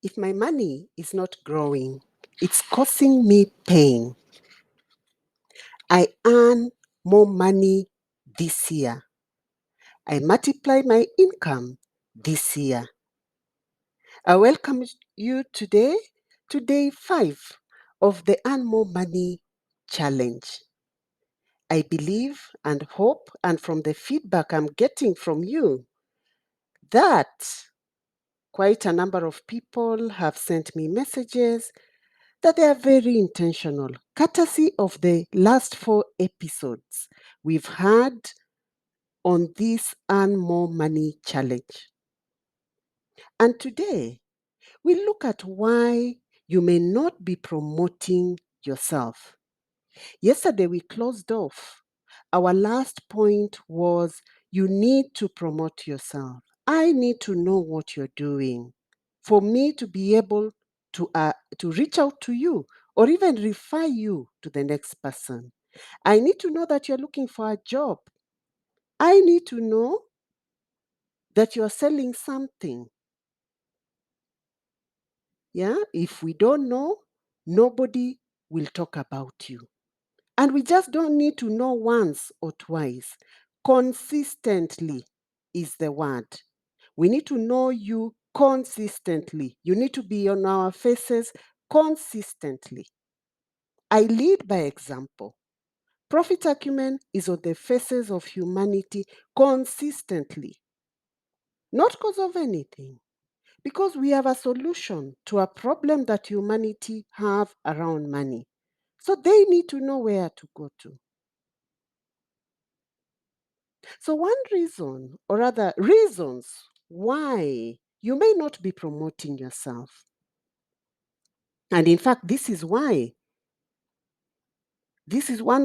If my money is not growing, it's causing me pain. I earn more money this year. I multiply my income this year. I welcome you today to day 5 of the Earn More Money Challenge. I believe and hope, and from the feedback I'm getting from you, that quite a number of people have sent me messages that they are very intentional, courtesy of the last 4 episodes we've had on this Earn More Money Challenge. And today, we look at why you may not be promoting yourself. Yesterday, we closed off. Our last point was you need to promote yourself. I need to know what you're doing for me to be able to reach out to you or even refer you to the next person. I need to know that you're looking for a job. I need to know that you're selling something. Yeah, if we don't know, nobody will talk about you. And we just don't need to know once or twice. Consistently is the word. We need to know you consistently. You need to be on our faces consistently. I lead by example. Profit acumen is on the faces of humanity consistently, not because of anything, because we have a solution to a problem that humanity have around money. So they need to know where to go to. So one reason, or rather reasons why you may not be promoting yourself. And in fact, this is one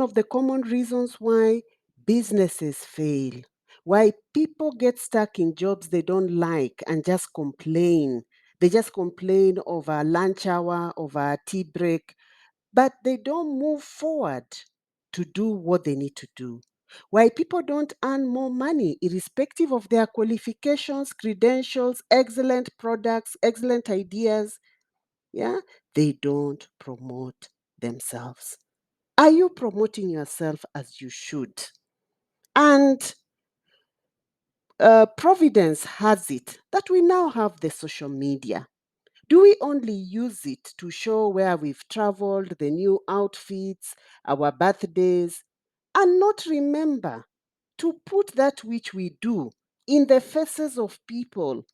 of the common reasons why businesses fail, why people get stuck in jobs they don't like and just complain. They just complain over lunch hour, over tea break, but they don't move forward to do what they need to do. Why people don't earn more money, irrespective of their qualifications, credentials, excellent products, excellent ideas, yeah, they don't promote themselves. Are you promoting yourself as you should? And Providence has it that we now have the social media. Do we only use it to show where we've traveled, the new outfits, our birthdays, and not remember to put that which we do in the faces of people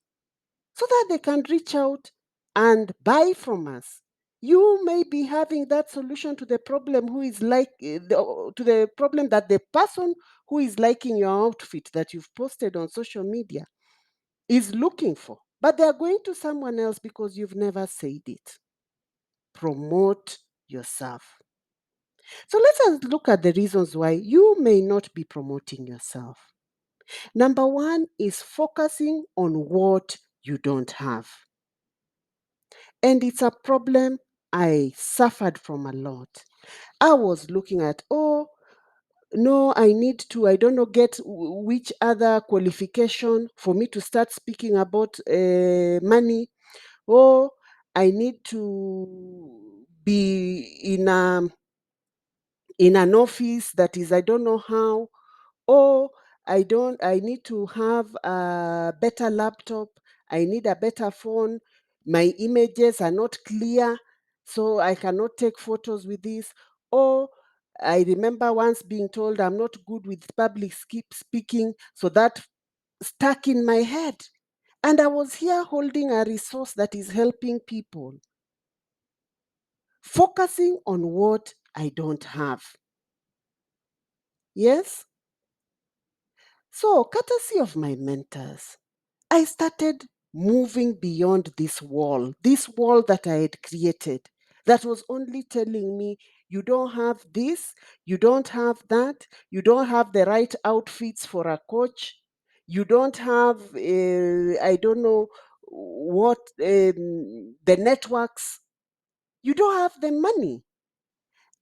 so that they can reach out and buy from us? You may be having that solution to the problem to the problem that the person who is liking your outfit that you've posted on social media is looking for, but they are going to someone else because you've never said it. Promote yourself. So let us look at the reasons why you may not be promoting yourself. Number one is focusing on what you don't have. And it's a problem I suffered from a lot. I was looking at, oh, no, I don't know, get which other qualification for me to start speaking about money. Oh, I need to be in an office that is, I don't know how. Oh, I need to have a better laptop. I need a better phone. My images are not clear, so I cannot take photos with this. Or I remember once being told I'm not good with public speaking, so that stuck in my head. And I was here holding a resource that is helping people, focusing on what I don't have. Yes? So, courtesy of my mentors, I started moving beyond this wall that I had created, that was only telling me, you don't have this, you don't have that, you don't have the right outfits for a coach, you don't have, I don't know what, the networks, you don't have the money.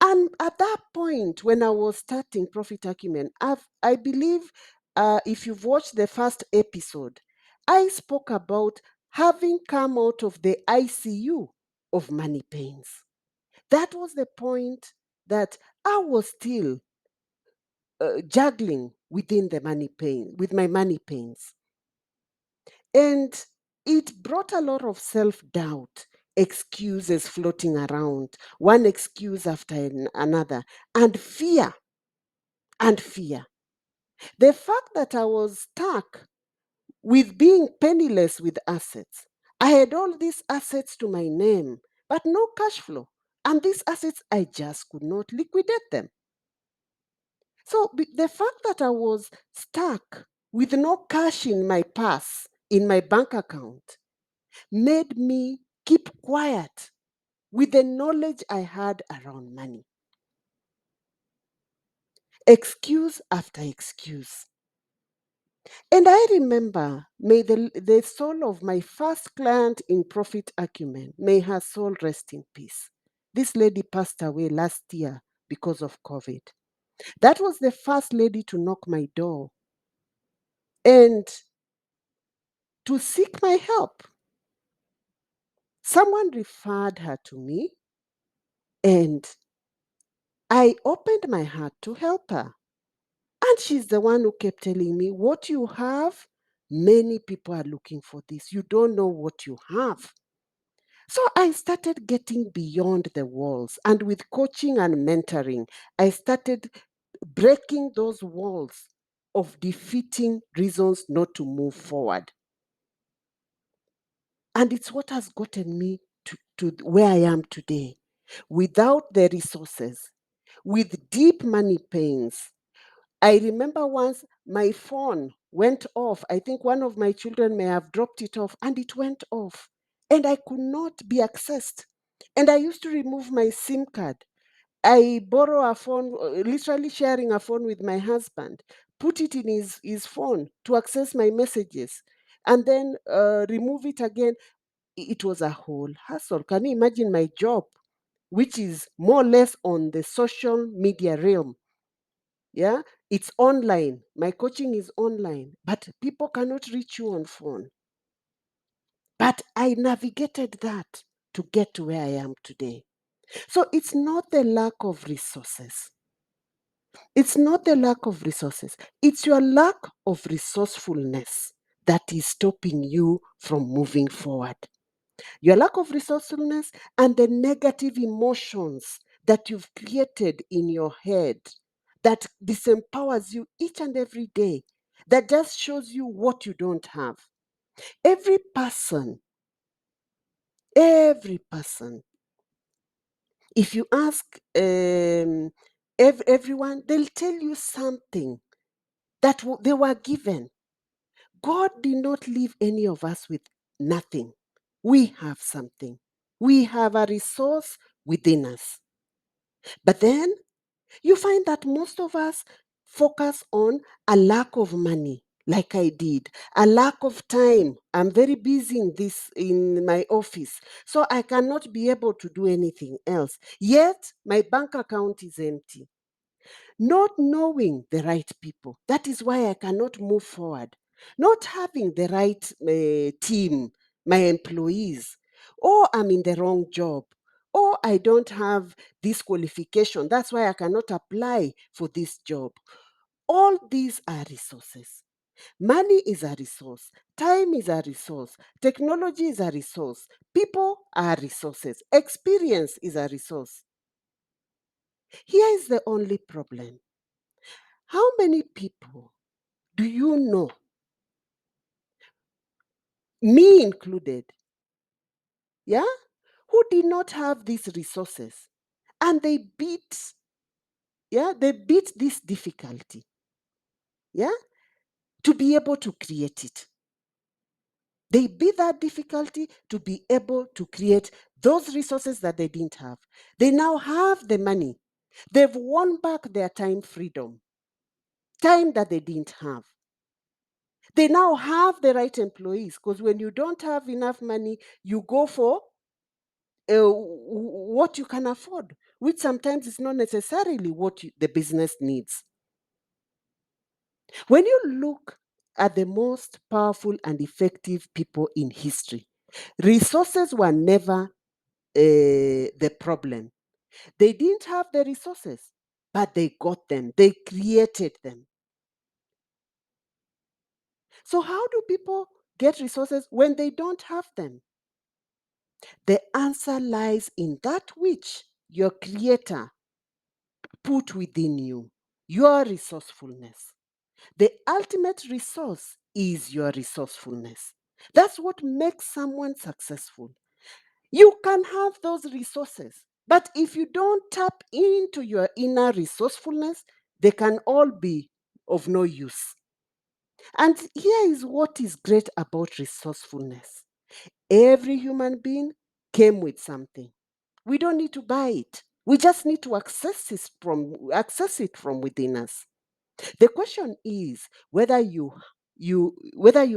And at that point, when I was starting Profit Acumen, I believe if you've watched the first episode, I spoke about having come out of the ICU of money pains. That was the point that I was still juggling within the money pain, with my money pains. And it brought a lot of self-doubt, excuses floating around, one excuse after another, and fear. And fear. The fact that I was stuck with being penniless with assets. I had all these assets to my name, but no cash flow. And these assets, I just could not liquidate them. So the fact that I was stuck with no cash in my purse, in my bank account, made me keep quiet with the knowledge I had around money. Excuse after excuse. And I remember, may the soul of my first client in Profit Acumen, may her soul rest in peace. This lady passed away last year because of COVID. That was the first lady to knock my door and to seek my help. Someone referred her to me, and I opened my heart to help her. And she's the one who kept telling me, what you have, many people are looking for this. You don't know what you have. So I started getting beyond the walls. And with coaching and mentoring, I started breaking those walls of defeating reasons not to move forward. And it's what has gotten me to where I am today. Without the resources, with deep money pains. I remember once my phone went off. I think one of my children may have dropped it off, and it went off. And I could not be accessed. And I used to remove my SIM card. I borrow a phone, literally sharing a phone with my husband, put it in his phone to access my messages, and then remove it again. It was a whole hassle. Can you imagine my job, which is more or less on the social media realm? Yeah, it's online. My coaching is online, but people cannot reach you on phone. But I navigated that to get to where I am today. So it's not the lack of resources. It's not the lack of resources. It's your lack of resourcefulness that is stopping you from moving forward. Your lack of resourcefulness and the negative emotions that you've created in your head that disempowers you each and every day, that just shows you what you don't have. Every person, if you ask everyone, they'll tell you something that they were given. God did not leave any of us with nothing. We have something. We have a resource within us. But then you find that most of us focus on a lack of money, like I did, a lack of time. I'm very busy in my office, so I cannot be able to do anything else. Yet my bank account is empty. Not knowing the right people. That is why I cannot move forward. Not having the right team, my employees, or I'm in the wrong job, or I don't have this qualification. That's why I cannot apply for this job. All these are resources. Money is a resource. Time is a resource. Technology is a resource. People are resources. Experience is a resource. Here is the only problem. How many people do you know, me included, yeah, who did not have these resources and they beat this difficulty, yeah, to be able to create it. They beat that difficulty to be able to create those resources that they didn't have. They now have the money. They've won back their time freedom, time that they didn't have. They now have the right employees, because when you don't have enough money, you go for what you can afford, which sometimes is not necessarily what the business needs. When you look are the most powerful and effective people in history. Resources were never the problem. They didn't have the resources, but they got them, they created them. So, how do people get resources when they don't have them? The answer lies in that which your Creator put within you, your resourcefulness. The ultimate resource is your resourcefulness. That's what makes someone successful. You can have those resources, but if you don't tap into your inner resourcefulness, they can all be of no use. And here is what is great about resourcefulness: every human being came with something. We don't need to buy it. We just need to access it from within us. The question is whether you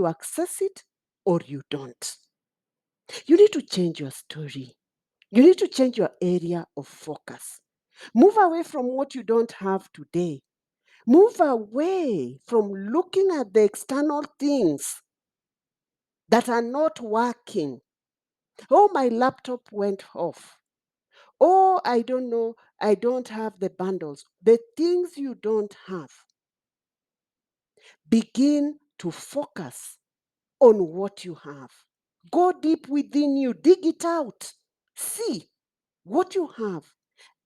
access it or you don't. You need to change your story. You need to change your area of focus. Move away from what you don't have today. Move away from looking at the external things that are not working. Oh, my laptop went off. Oh, I don't know, I don't have the bundles. The things you don't have. Begin to focus on what you have. Go deep within you, dig it out. See what you have.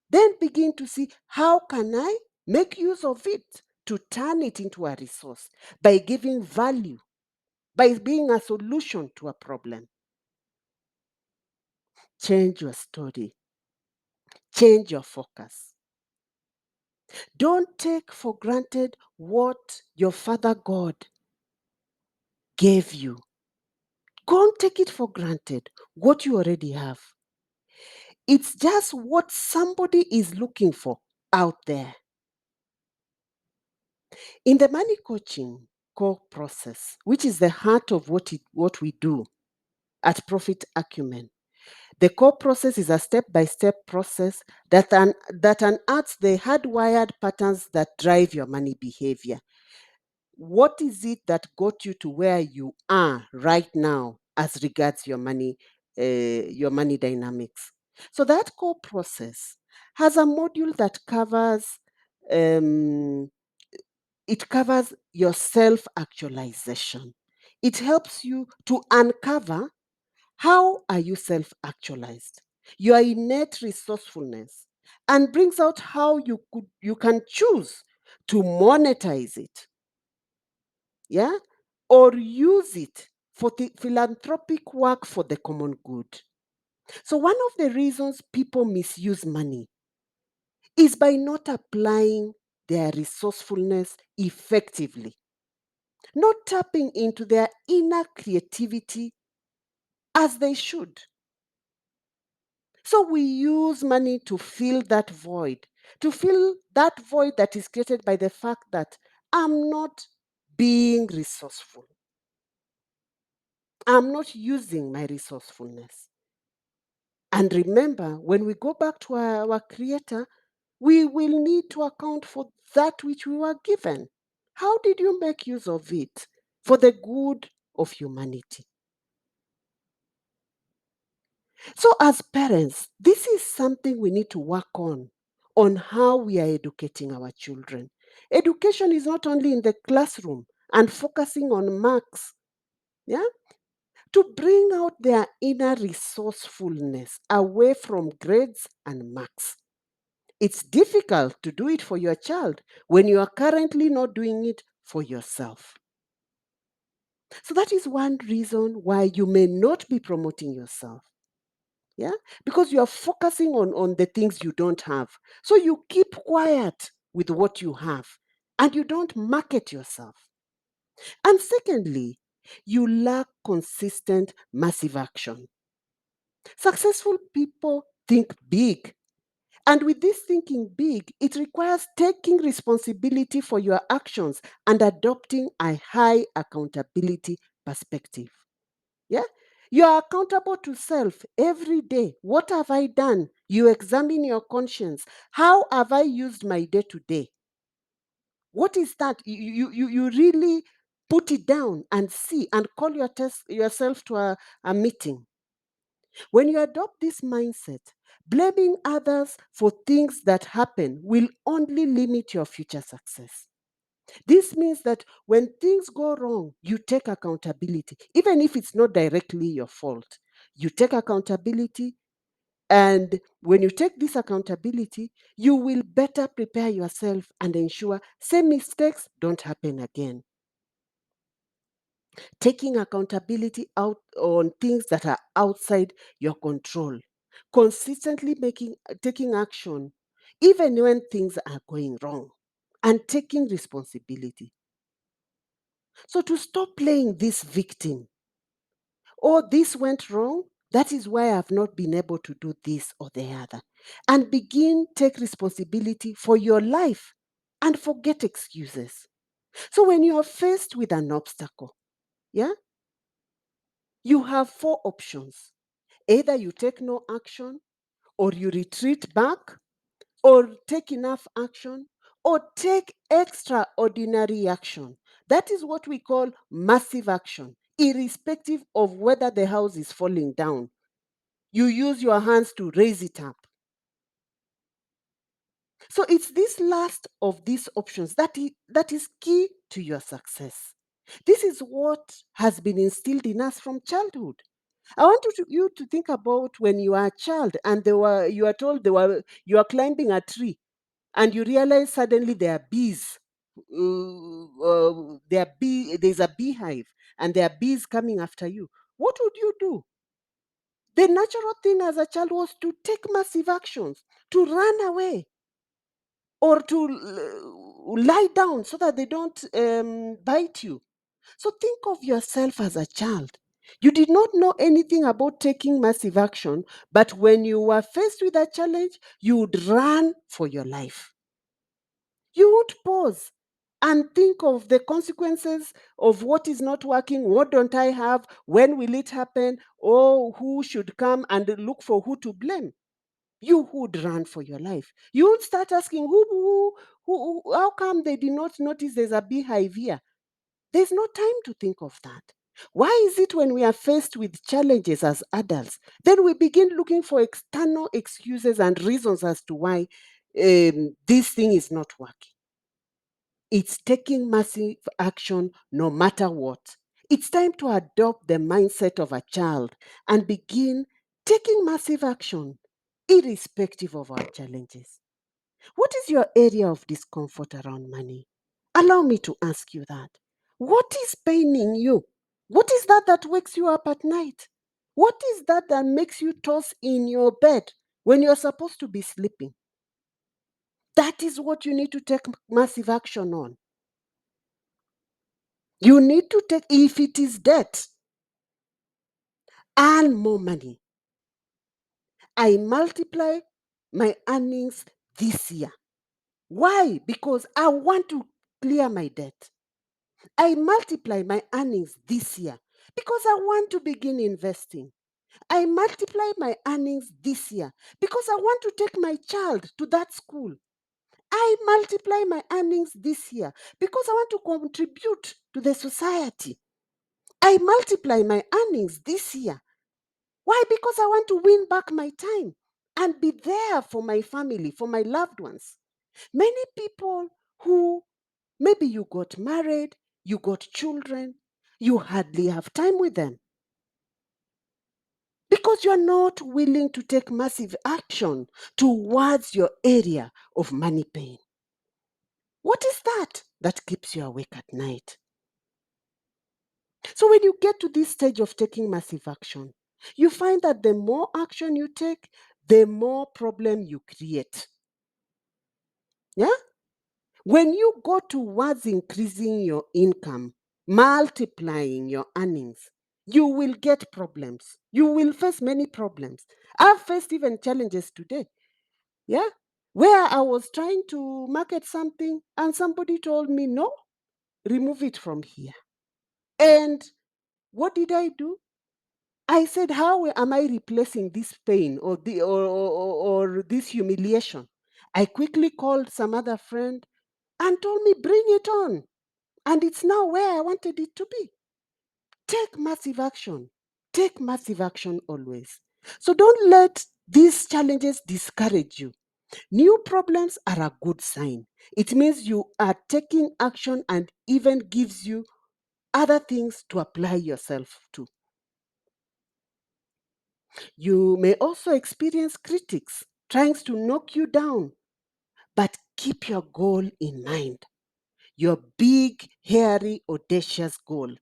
Then begin to see, how can I make use of it to turn it into a resource by giving value, by being a solution to a problem. Change your story. Change your focus. Don't take for granted what your Father God gave you. Don't take it for granted what you already have. It's just what somebody is looking for out there. In the money coaching core process, which is the heart of what we do at Profit Acumen, the core process is a step-by-step process that unearths the hardwired patterns that drive your money behavior. What is it that got you to where you are right now as regards your money dynamics? So that core process has a module that um, covers your self-actualization. It helps you to uncover how are you self-actualized, your innate resourcefulness, and brings out how you can choose to monetize it, yeah, or use it for the philanthropic work for the common good. So one of the reasons people misuse money is by not applying their resourcefulness effectively, not tapping into their inner creativity as they should. So we use money to fill that void that is created by the fact that I'm not being resourceful. I'm not using my resourcefulness. And remember, when we go back to our Creator, we will need to account for that which we were given. How did you make use of it for the good of humanity? So, as parents, this is something we need to work on how we are educating our children. Education is not only in the classroom and focusing on marks, yeah, to bring out their inner resourcefulness away from grades and marks. It's difficult to do it for your child when you are currently not doing it for yourself. So that is one reason why you may not be promoting yourself. Yeah, because you are focusing on the things you don't have. So you keep quiet with what you have and you don't market yourself. And secondly, you lack consistent massive action. Successful people think big. And with this thinking big, it requires taking responsibility for your actions and adopting a high accountability perspective. Yeah? You are accountable to self every day. What have I done? You examine your conscience. How have I used my day to day? What is that? You really put it down and see and call yourself to a meeting. When you adopt this mindset, blaming others for things that happen will only limit your future success. This means that when things go wrong, you take accountability, even if it's not directly your fault. You take accountability, and when you take this accountability, you will better prepare yourself and ensure same mistakes don't happen again. Taking accountability out on things that are outside your control, consistently taking action even when things are going wrong, and taking responsibility. So to stop playing this victim, oh, this went wrong, that is why I've not been able to do this or the other, and begin take responsibility for your life and forget excuses. So when you are faced with an obstacle, yeah, you have four options. Either you take no action, or you retreat back, or take enough action, or take extraordinary action. That is what we call massive action, irrespective of whether the house is falling down. You use your hands to raise it up. So it's this last of these options that is key to your success. This is what has been instilled in us from childhood. I want you to think about when you are a child and you are told you are climbing a tree, and you realize suddenly there are bees. There's a beehive and there are bees coming after you. What would you do? The natural thing as a child was to take massive actions, to run away, or to lie down so that they don't bite you. So think of yourself as a child. You did not know anything about taking massive action, but when you were faced with a challenge, you would run for your life. You would pause and think of the consequences of what is not working. What don't I have? When will it happen? Oh, who should come, and look for who to blame. You would run for your life. You would start asking, how come they did not notice there's a beehive here? There's no time to think of that. Why is it when we are faced with challenges as adults, then we begin looking for external excuses and reasons as to why this thing is not working? It's taking massive action no matter what. It's time to adopt the mindset of a child and begin taking massive action, irrespective of our challenges. What is your area of discomfort around money? Allow me to ask you that. What is paining you? What is that wakes you up at night? What is that makes you toss in your bed when you're supposed to be sleeping? That is what you need to take massive action on. You need to take, if it is debt, earn more money. I multiply my earnings this year. Why? Because I want to clear my debt. I multiply my earnings this year because I want to begin investing. I multiply my earnings this year because I want to take my child to that school. I multiply my earnings this year because I want to contribute to the society. I multiply my earnings this year. Why? Because I want to win back my time and be there for my family, for my loved ones. Many people who maybe you got married, you got children, you hardly have time with them because you're not willing to take massive action towards your area of money pain. What is that keeps you awake at night? So when you get to this stage of taking massive action, you find that the more action you take, the more problem you create. Yeah? When you go towards increasing your income, multiplying your earnings, you will get problems. You will face many problems. I've faced even challenges today. Yeah? Where I was trying to market something and somebody told me, no, remove it from here. And what did I do? I said, how am I replacing this pain or this humiliation? I quickly called some other friend and told me, bring it on. And it's now where I wanted it to be. Take massive action. Take massive action always. So don't let these challenges discourage you. New problems are a good sign. It means you are taking action and even gives you other things to apply yourself to. You may also experience critics trying to knock you down, but keep your goal in mind. Your big, hairy, audacious goal.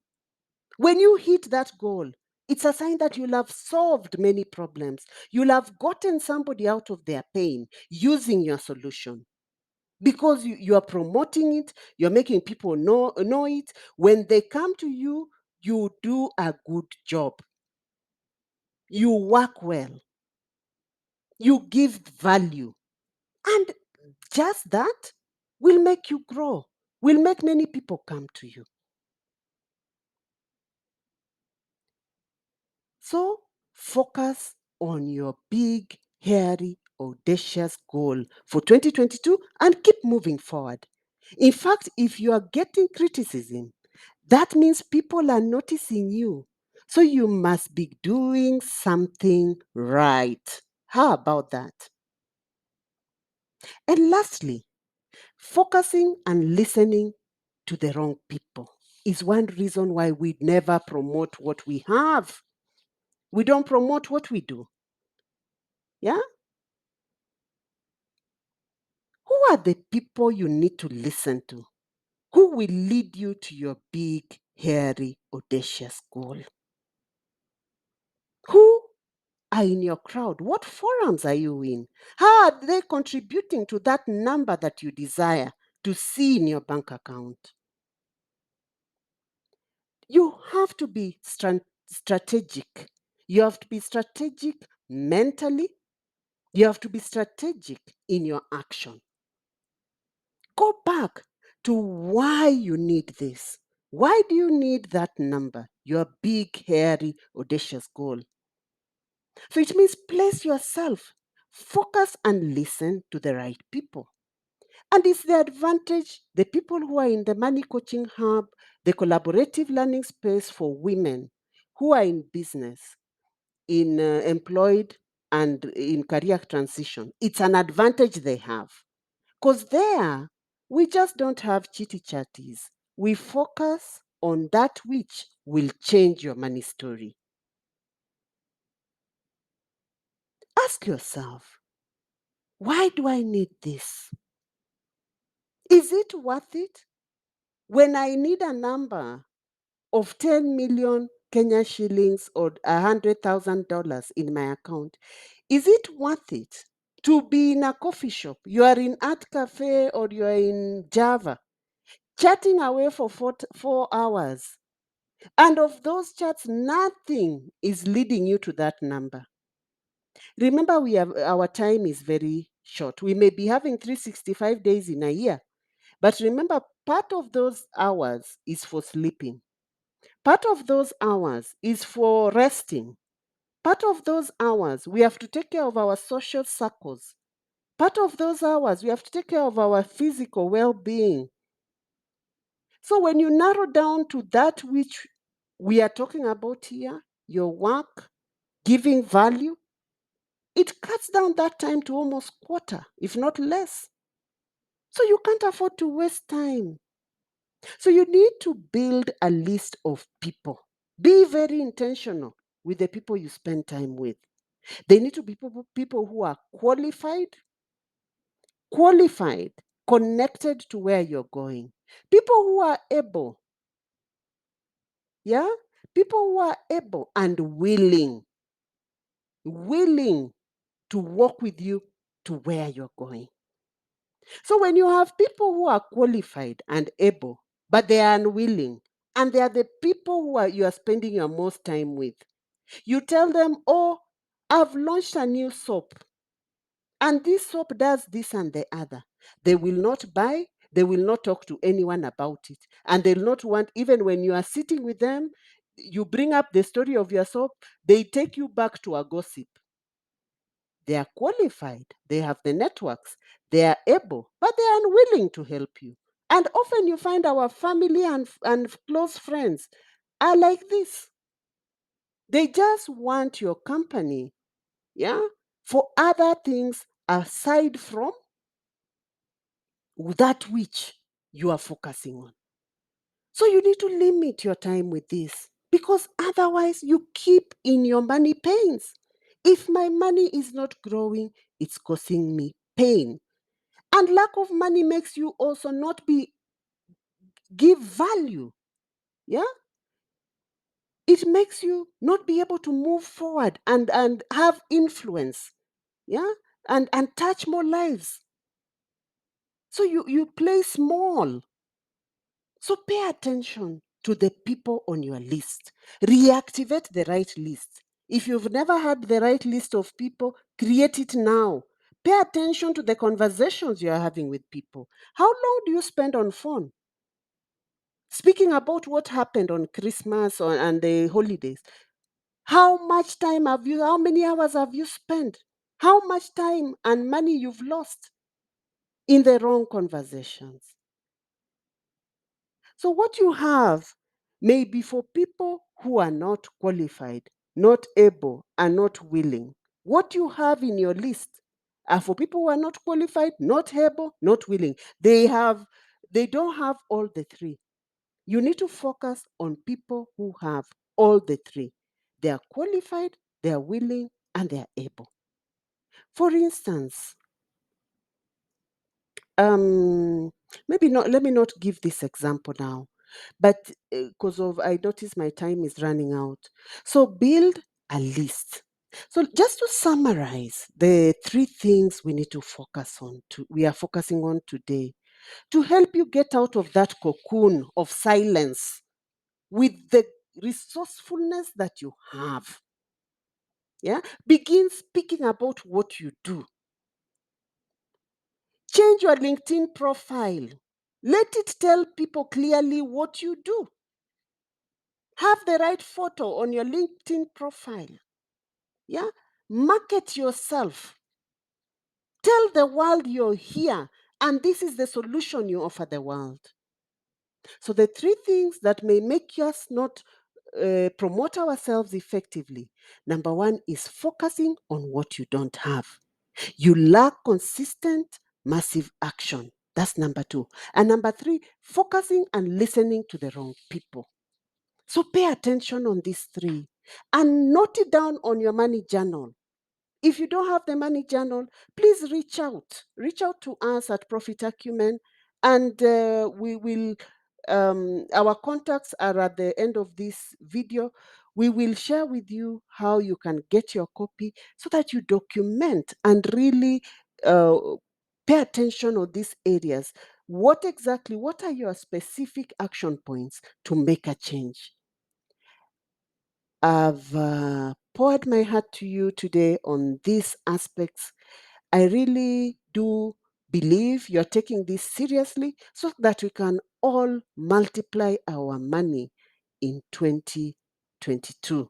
When you hit that goal, it's a sign that you'll have solved many problems. You'll have gotten somebody out of their pain using your solution. Because you are promoting it, you're making people know it. When they come to you, you do a good job. You work well. You give value. And just that will make you grow, will make many people come to you. So focus on your big, hairy, audacious goal for 2022 and keep moving forward. In fact, if you are getting criticism, that means people are noticing you. So you must be doing something right. How about that? And lastly, focusing and listening to the wrong people is one reason why we never promote what we have. We don't promote what we do. Yeah? Who are the people you need to listen to? Who will lead you to your big, hairy, audacious goal? Who are in your crowd? What forums are you in? How are they contributing to that number that you desire to see in your bank account? You have to be strategic. You have to be strategic mentally. You have to be strategic in your action. Go back to why you need this. Why do you need that number? Your big, hairy, audacious goal. So it means place yourself, focus and listen to the right people. And it's the advantage, the people who are in the Money Coaching Hub, the collaborative learning space for women who are in business, in employed and in career transition. It's an advantage they have. Because there, we just don't have chitty chatties. We focus on that which will change your money story. Ask yourself, why do I need this? Is it worth it? When I need a number of 10 million Kenya shillings or $100,000 in my account, is it worth it to be in a coffee shop? You are in Art Cafe or you are in Java, chatting away for 4 hours. And of those chats, nothing is leading you to that number. Remember, our time is very short. We may be having 365 days in a year, but remember, part of those hours is for sleeping. Part of those hours is for resting. Part of those hours, we have to take care of our social circles. Part of those hours, we have to take care of our physical well being. So when you narrow down to that which we are talking about here, your work, giving value, it cuts down that time to almost quarter, if not less. So you can't afford to waste time. So you need to build a list of people. Be very intentional with the people you spend time with. They need to be people who are qualified, connected to where you're going. People who are able, yeah? People who are able and willing to walk with you to where you're going. So when you have people who are qualified and able, but they are unwilling, and they are the people you are spending your most time with, you tell them, oh, I've launched a new soap, and this soap does this and the other. They will not buy, they will not talk to anyone about it. And they'll not want, even when you are sitting with them, you bring up the story of your soap, they take you back to a gossip. They are qualified, they have the networks, they are able, but they are unwilling to help you. And often you find our family and close friends are like this. They just want your company, yeah, for other things aside from that which you are focusing on. So you need to limit your time with this, because otherwise you keep in your money pains. If my money is not growing, it's causing me pain. And lack of money makes you also not give value. Yeah? It makes you not be able to move forward and have influence. Yeah? And touch more lives. So you play small. So pay attention to the people on your list. Reactivate the right list. If you've never had the right list of people, create it now. Pay attention to the conversations you are having with people. How long do you spend on phone? Speaking about what happened on Christmas and the holidays, how many hours have you spent? How much time and money you've lost in the wrong conversations? So, what you have may be for people who are not qualified, not able, and not willing. What you have in your list are for people who are not qualified, not able, not willing. They don't have all the three. You need to focus on people who have all the three. They are qualified, they are willing, and they are able. For instance, um, maybe not. Let me not give this example now, but because of I notice my time is running out. So build a list. So just to summarize the three things we need to focus on, we are focusing on today, to help you get out of that cocoon of silence with the resourcefulness that you have. Yeah, begin speaking about what you do. Change your LinkedIn profile. Let it tell people clearly what you do. Have the right photo on your LinkedIn profile. Yeah? Market yourself. Tell the world you're here and this is the solution you offer the world. So, the three things that may make us not promote ourselves effectively. Number one is focusing on what you don't have. You lack consistent, massive action. That's number two. And number three, focusing and listening to the wrong people. So pay attention on these three and note it down on your money journal. If you don't have the money journal, please reach out. Reach out to us at Profit Acumen, and we will. Our contacts are at the end of this video. We will share with you how you can get your copy so that you document and really uh, pay attention on these areas. What are your specific action points to make a change? I've poured my heart to you today on these aspects. I really do believe you're taking this seriously so that we can all multiply our money in 2022.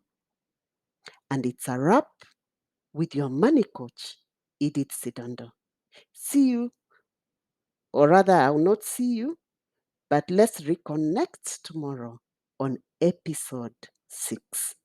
And it's a wrap with your money coach, Edith Sidondo. See you, or rather, I'll not see you, but let's reconnect tomorrow on episode 6.